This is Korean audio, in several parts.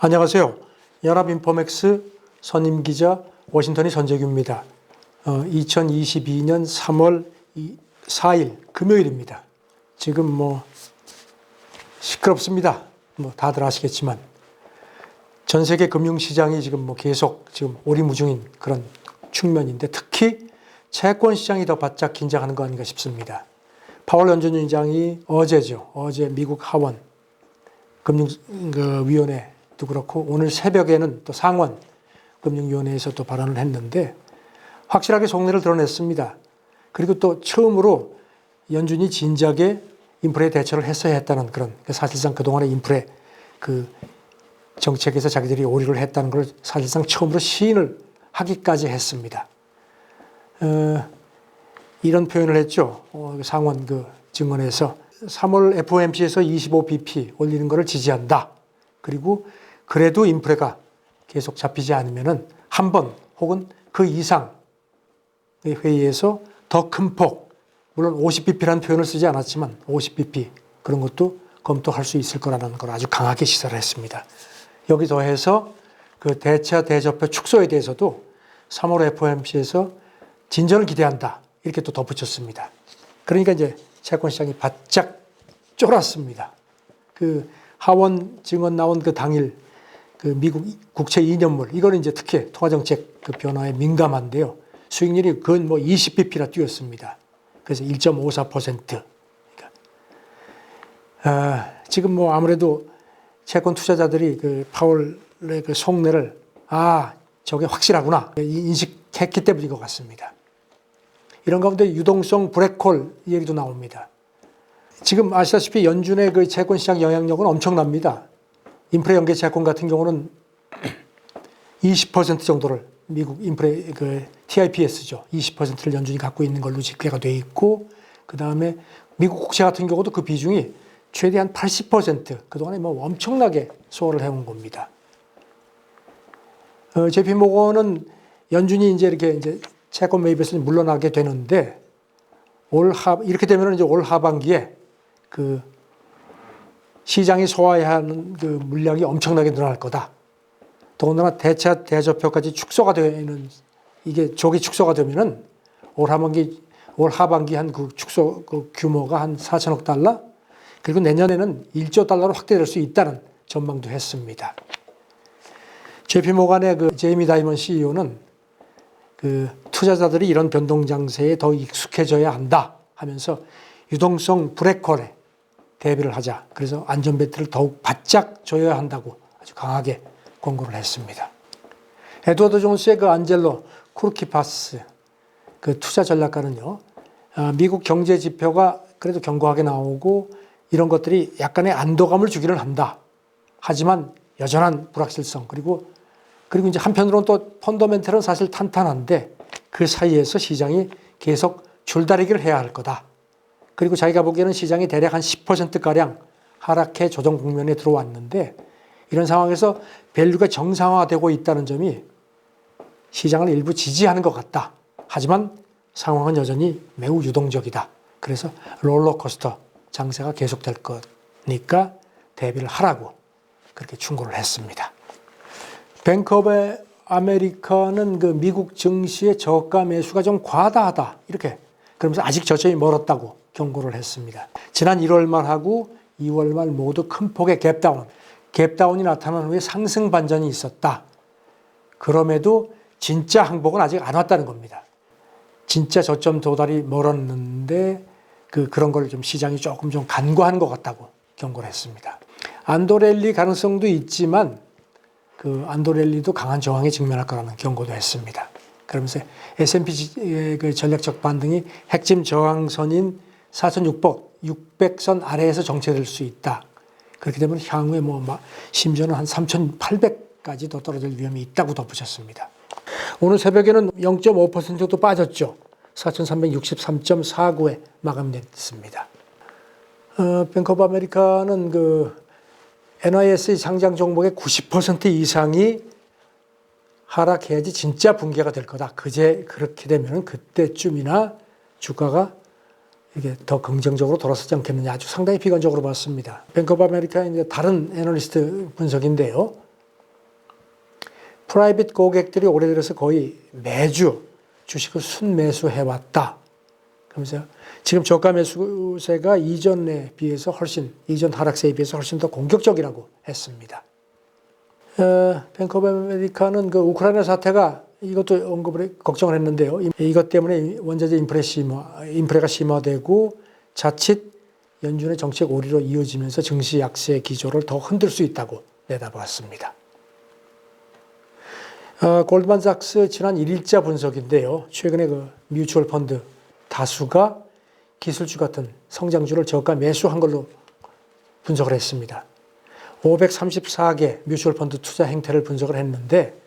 안녕하세요. 연합인포맥스 선임기자 워싱턴의 전재규입니다. 2022년 3월 4일 금요일입니다. 지금 시끄럽습니다. 다들 아시겠지만 전 세계 금융시장이 지금 계속 오리무중인 그런 측면인데, 특히 채권 시장이 더 바짝 긴장하는 거 아닌가 싶습니다. 파월 연준위원장이 어제 미국 하원 금융위원회도 그렇고 오늘 새벽에는 또 상원 금융위원회에서 또 발언을 했는데 확실하게 속내를 드러냈습니다. 그리고 또 처음으로 연준이 진작에 인플레 대처를 했어야 했다는 그런, 사실상 그동안의 인플레 정책에서 자기들이 오류를 했다는 걸 사실상 처음으로 시인을 하기까지 했습니다. 이런 표현을 했죠. 상원 증언에서 3월 FOMC에서 25bp 올리는 것을 지지한다. 그리고 그래도 인플레가 계속 잡히지 않으면은 한 번 혹은 그 이상의 회의에서 더 큰 폭, 물론 50bp라는 표현을 쓰지 않았지만 50bp 그런 것도 검토할 수 있을 거라는 걸 아주 강하게 시사를 했습니다. 여기 더해서 대차 대조표 축소에 대해서도 3월 FOMC에서 진전을 기대한다. 이렇게 또 덧붙였습니다. 그러니까 이제 채권 시장이 바짝 쫄았습니다. 하원 증언 나온 당일 미국 국채 2년물, 이거는 이제 특히 통화정책 변화에 민감한데요. 수익률이 근 20bp나 뛰었습니다. 그래서 1.54%. 지금 아무래도 채권 투자자들이 파월의 속내를 저게 확실하구나 인식했기 때문인 것 같습니다. 이런 가운데 유동성 블랙홀 얘기도 나옵니다. 지금 아시다시피 연준의 채권 시장 영향력은 엄청납니다. 인플레 연계 채권 같은 경우는 20% 정도를 미국 인플레 TIPS죠. 20%를 연준이 갖고 있는 걸로 집계가 돼 있고, 그 다음에 미국 국채 같은 경우도 그 비중이 최대한 80%, 그동안에 엄청나게 소화를 해온 겁니다. JP 모건은 연준이 이제 채권 매입에서 물러나게 되는데, 이렇게 되면 이제 올 하반기에 시장이 소화해야 하는 물량이 엄청나게 늘어날 거다. 더군다나 대차 대조표까지 축소가 되는, 이게 조기 축소가 되면은 올 하반기 한 축소 규모가 한 4천억 달러? 그리고 내년에는 1조 달러로 확대될 수 있다는 전망도 했습니다. JP 모간의 제이미 다이먼 CEO는 투자자들이 이런 변동 장세에 더 익숙해져야 한다 하면서 유동성 블랙홀에 대비를 하자. 그래서 안전벨트를 더욱 바짝 조여야 한다고 아주 강하게 권고를 했습니다. 에드워드 존스의 안젤로 쿠르키파스 투자 전략가는요, 미국 경제 지표가 그래도 견고하게 나오고 이런 것들이 약간의 안도감을 주기는 한다. 하지만 여전한 불확실성, 그리고 이제 한편으로는 또 펀더멘털은 사실 탄탄한데 그 사이에서 시장이 계속 줄다리기를 해야 할 거다. 그리고 자기가 보기에는 시장이 대략 한 10%가량 하락해 조정 국면에 들어왔는데, 이런 상황에서 밸류가 정상화되고 있다는 점이 시장을 일부 지지하는 것 같다. 하지만 상황은 여전히 매우 유동적이다. 그래서 롤러코스터 장세가 계속될 거니까 대비를 하라고 그렇게 충고를 했습니다. 뱅크 오브 아메리카는 미국 증시의 저가 매수가 좀 과다하다. 이렇게 그러면서 아직 저점이 멀었다고 경고를 했습니다. 지난 1월 말하고 2월 말 모두 큰 폭의 갭다운이 나타난 후에 상승 반전이 있었다. 그럼에도 진짜 항복은 아직 안 왔다는 겁니다. 진짜 저점 도달이 멀었는데 그런 걸 시장이 조금 간과한 것 같다고 경고를 했습니다. 안도랠리 가능성도 있지만 안도랠리도 강한 저항에 직면할 거라는 경고도 했습니다. 그러면서 S&P의 전략적 반등이 핵심 저항선인 4,600선 아래에서 정체될 수 있다. 그렇게 되면 향후에 심지어는 한 3,800까지 더 떨어질 위험이 있다고 덧붙였습니다. 오늘 새벽에는 0.5%도 빠졌죠. 4,363.49에 마감됐습니다. 뱅크 오브 아메리카는 NYSE 상장 종목의 90% 이상이 하락해야지 진짜 붕괴가 될 거다. 그렇게 되면 그때쯤이나 주가가 이게 더 긍정적으로 돌아서지 않겠느냐, 아주 상당히 비관적으로 봤습니다. 뱅크 오브 아메리카의 이제 다른 애널리스트 분석인데요. 프라이빗 고객들이 올해 들어서 거의 매주 주식을 순매수해왔다. 그러면서 지금 저가 매수세가 이전에 비해서 이전 하락세에 비해서 훨씬 더 공격적이라고 했습니다. 뱅크 오브 아메리카는 그 우크라이나 사태가 이것도 걱정을 했는데요. 이것 때문에 원자재 인프레가 심화되고 자칫 연준의 정책 오리로 이어지면서 증시 약세 기조를 더 흔들 수 있다고 내다봤습니다. 골드만삭스 지난 1일자 분석인데요. 최근에 그 뮤추얼 펀드 다수가 기술주 같은 성장주를 저가 매수한 걸로 분석을 했습니다. 534개 뮤추얼 펀드 투자 행태를 분석을 했는데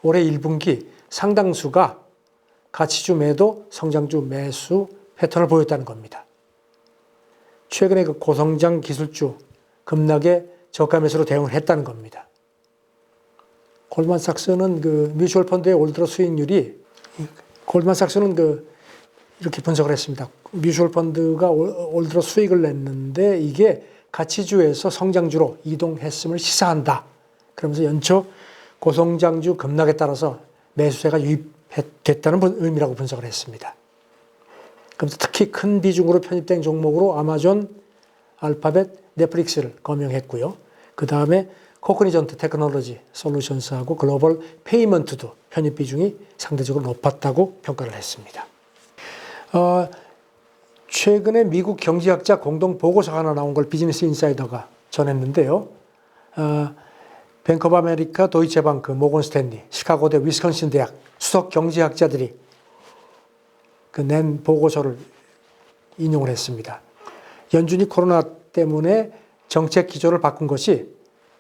올해 1분기 상당수가 가치주 매도, 성장주 매수 패턴을 보였다는 겁니다. 최근에 그 고성장 기술주 급락에 저가 매수로 대응을 했다는 겁니다. 골드만삭스는 그 뮤추얼 펀드의 올 들어 수익률이 골드만삭스는 이렇게 분석을 했습니다. 뮤추얼 펀드가 올 들어 수익을 냈는데 이게 가치주에서 성장주로 이동했음을 시사한다. 그러면서 연초 고성장주 급락에 따라서 매수세가 유입됐다는 의미라고 분석을 했습니다. 그래서 특히 큰 비중으로 편입된 종목으로 아마존, 알파벳, 넷플릭스를 거명했고요. 그 다음에 코그니전트 테크놀로지 솔루션스하고 글로벌 페이먼트도 편입 비중이 상대적으로 높았다고 평가를 했습니다. 최근에 미국 경제학자 공동 보고서가 하나 나온 걸 비즈니스 인사이더가 전했는데요. 뱅크 오브 아메리카, 도이체방크, 모건 스탠리, 시카고대, 위스콘신 대학 수석 경제학자들이 낸 보고서를 인용을 했습니다. 연준이 코로나 때문에 정책 기조를 바꾼 것이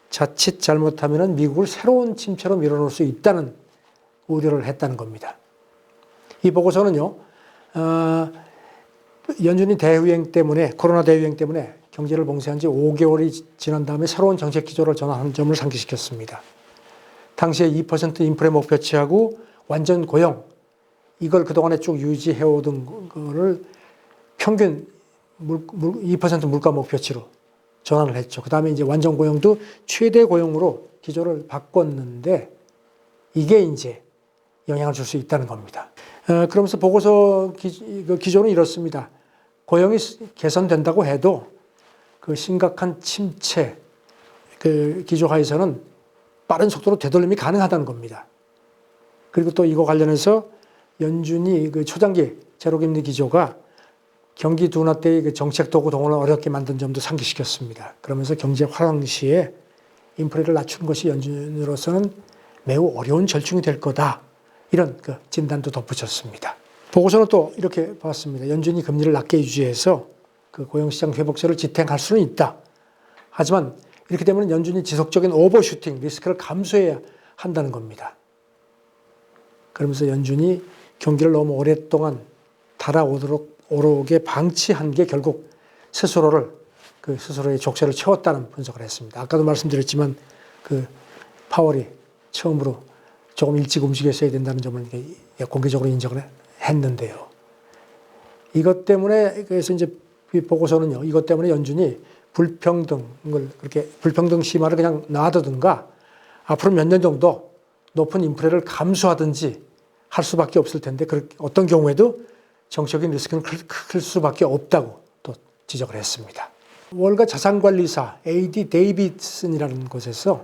자칫 잘못하면 미국을 새로운 침체로 밀어넣을 수 있다는 우려를 했다는 겁니다. 이 보고서는요, 연준이 코로나 대유행 때문에 경제를 봉쇄한 지 5개월이 지난 다음에 새로운 정책 기조를 전환한 점을 상기시켰습니다. 당시에 2% 인플레 목표치하고 완전 고용, 이걸 그동안에 쭉 유지해오던 거를 평균 2% 물가 목표치로 전환을 했죠. 그 다음에 이제 완전 고용도 최대 고용으로 기조를 바꿨는데 이게 이제 영향을 줄 수 있다는 겁니다. 그러면서 보고서 기조는 이렇습니다. 고용이 개선된다고 해도 그 심각한 침체 기조하에서는 빠른 속도로 되돌림이 가능하다는 겁니다. 그리고 또 이거 관련해서 연준이 초장기 제로금리 기조가 경기 둔화 때의 정책 도구 동원을 어렵게 만든 점도 상기시켰습니다. 그러면서 경제 활황 시에 인플레를 낮추는 것이 연준으로서는 매우 어려운 절충이 될 거다. 이런 진단도 덧붙였습니다. 보고서는 또 이렇게 봤습니다. 연준이 금리를 낮게 유지해서 고용시장 회복세를 지탱할 수는 있다. 하지만 이렇게 되면 연준이 지속적인 오버슈팅 리스크를 감수해야 한다는 겁니다. 그러면서 연준이 경기를 너무 오랫동안 달아오르게 방치한 게 결국 스스로의 족쇄를 채웠다는 분석을 했습니다. 아까도 말씀드렸지만 파월이 처음으로 조금 일찍 움직였어야 된다는 점을 공개적으로 인정을 했는데요. 이것 때문에 그래서 이제 이 보고서는요. 이것 때문에 연준이 불평등 심화를 그냥 놔두든가 앞으로 몇 년 정도 높은 인플레를 감수하든지 할 수밖에 없을 텐데 어떤 경우에도 정책적인 리스크는 클 수밖에 없다고 또 지적을 했습니다. 월가 자산관리사 AD 데이비슨이라는 곳에서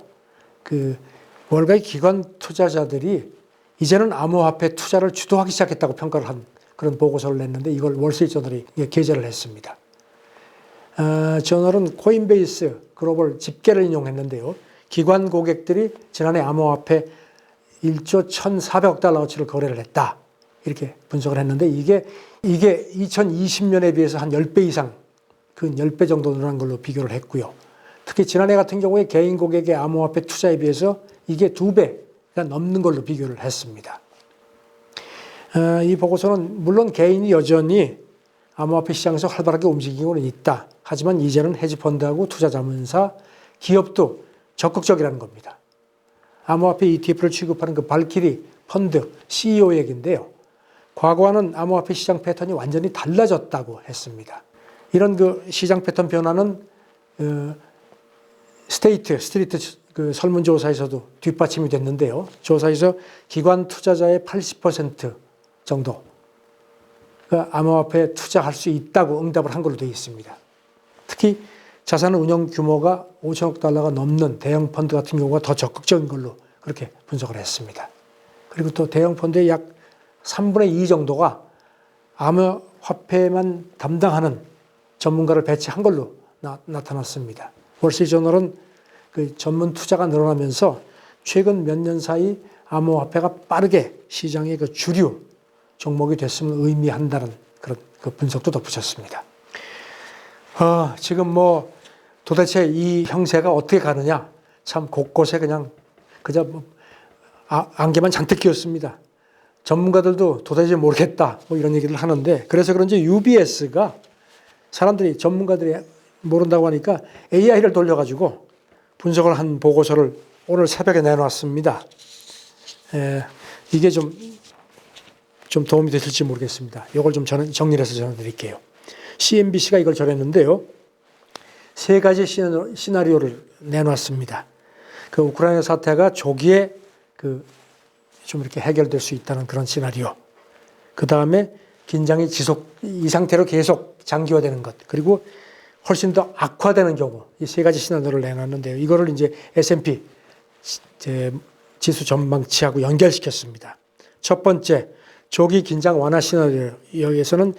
월가의 기관 투자자들이 이제는 암호화폐 투자를 주도하기 시작했다고 평가를 한 그런 보고서를 냈는데 이걸 월스트리트저널이 게재를 했습니다. 저널은 코인베이스 글로벌 집계를 인용했는데요. 기관 고객들이 지난해 암호화폐 1조 1,400억 달러어치를 거래를 했다. 이렇게 분석을 했는데 이게 2020년에 비해서 한 10배 이상, 근 10배 정도 늘어난 걸로 비교를 했고요. 특히 지난해 같은 경우에 개인 고객의 암호화폐 투자에 비해서 이게 2배가 넘는 걸로 비교를 했습니다. 이 보고서는 물론 개인이 여전히 암호화폐 시장에서 활발하게 움직이고는 있다. 하지만 이제는 헤지펀드하고 투자자문사, 기업도 적극적이라는 겁니다. 암호화폐 ETF를 취급하는 발키리 펀드 CEO 얘기인데요. 과거와는 암호화폐 시장 패턴이 완전히 달라졌다고 했습니다. 이런 시장 패턴 변화는 스트리트 그 설문조사에서도 뒷받침이 됐는데요. 조사에서 기관 투자자의 80% 정도 암호화폐에 투자할 수 있다고 응답을 한 걸로 되어 있습니다. 특히 자산 운용 규모가 5천억 달러가 넘는 대형 펀드 같은 경우가 더 적극적인 걸로 그렇게 분석을 했습니다. 그리고 또 대형 펀드의 약 3분의 2 정도가 암호화폐만 담당하는 전문가를 배치한 걸로 나타났습니다. 월스트리트저널은 그 전문 투자가 늘어나면서 최근 몇 년 사이 암호화폐가 빠르게 시장의 그 주류 종목이 됐음을 의미한다는 그런 그 분석도 덧붙였습니다. 지금 뭐 도대체 이 형세가 어떻게 가느냐, 참 곳곳에 그냥 그저 안개만 잔뜩 끼었습니다. 전문가들도 도대체 모르겠다 뭐 이런 얘기를 하는데, 그래서 그런지 UBS가 사람들이 전문가들이 모른다고 하니까 AI를 돌려가지고 분석을 한 보고서를 오늘 새벽에 내놨습니다. 이게 좀 도움이 되실지 모르겠습니다. 이걸 좀 정리를 해서 전해드릴게요. CNBC가 이걸 전했는데요. 세 가지 시나리오를 내놨습니다. 그 우크라이나 사태가 조기에 좀 이렇게 해결될 수 있다는 그런 시나리오. 그 다음에 긴장이 이 상태로 계속 장기화되는 것. 그리고 훨씬 더 악화되는 경우. 이 세 가지 시나리오를 내놨는데요. 이거를 이제 S&P 지수 전망치하고 연결시켰습니다. 첫 번째, 조기 긴장 완화 시나리오에서는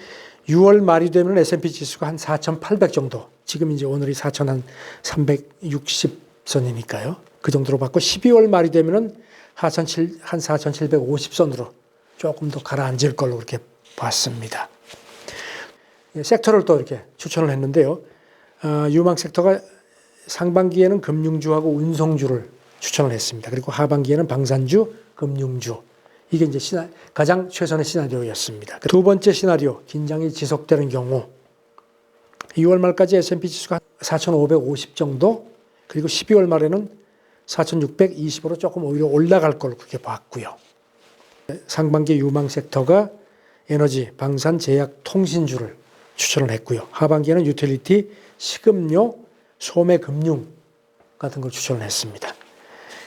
6월 말이 되면 S&P 지수가 한 4,800 정도. 지금 이제 오늘이 4,360선이니까요. 그 정도로 받고 12월 말이 되면은 한 4,750선으로 조금 더 가라앉을 걸로 그렇게 봤습니다. 섹터를 또 이렇게 추천을 했는데요. 유망 섹터가 상반기에는 금융주하고 운송주를 추천을 했습니다. 그리고 하반기에는 방산주, 금융주. 이게 이제 가장 최선의 시나리오였습니다. 두 번째 시나리오, 긴장이 지속되는 경우 2월 말까지 S&P 지수가 4,550 정도, 그리고 12월 말에는 4,620으로 조금 오히려 올라갈 걸로 그렇게 봤고요. 상반기 유망 섹터가 에너지, 방산, 제약, 통신주를 추천을 했고요. 하반기에는 유틸리티, 식음료, 소매, 금융 같은 걸 추천을 했습니다.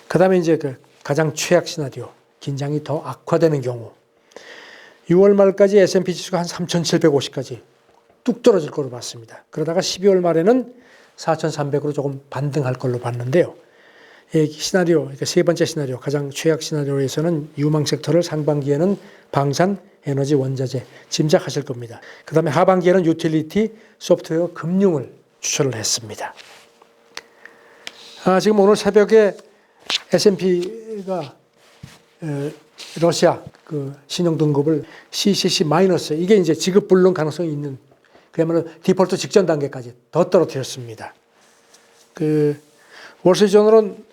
그 다음에 이제 가장 최악 시나리오, 긴장이 더 악화되는 경우 6월 말까지 S&P 지수가 한 3,750까지 뚝 떨어질 걸로 봤습니다. 그러다가 12월 말에는 4,300으로 조금 반등할 걸로 봤는데요. 이 시나리오, 그러니까 세 번째 시나리오, 가장 최악 시나리오에서는 유망 섹터를 상반기에는 방산, 에너지, 원자재 짐작하실 겁니다. 그 다음에 하반기에는 유틸리티, 소프트웨어, 금융을 추천을 했습니다. 지금 오늘 새벽에 S&P가 러시아 신용 등급을 CCC 마이너스, 이게 이제 지급 불능 가능성이 있는, 그야말로 디폴트 직전 단계까지 더 떨어뜨렸습니다. 월스트리트저널은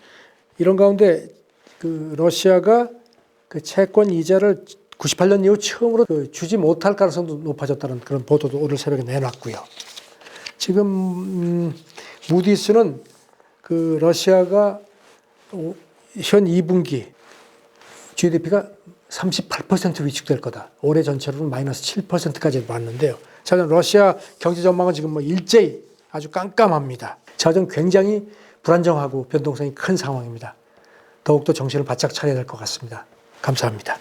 이런 가운데 러시아가 채권 이자를 98년 이후 처음으로 주지 못할 가능성도 높아졌다는 그런 보도도 오늘 새벽에 내놨고요. 지금 무디스는 러시아가 현 2분기 GDP가 38% 위축될 거다. 올해 전체로는 마이너스 7%까지 봤는데요. 자, 러시아 경제 전망은 지금 뭐 일제히 아주 깜깜합니다. 자정 굉장히 불안정하고 변동성이 큰 상황입니다. 더욱더 정신을 바짝 차려야 될 것 같습니다. 감사합니다.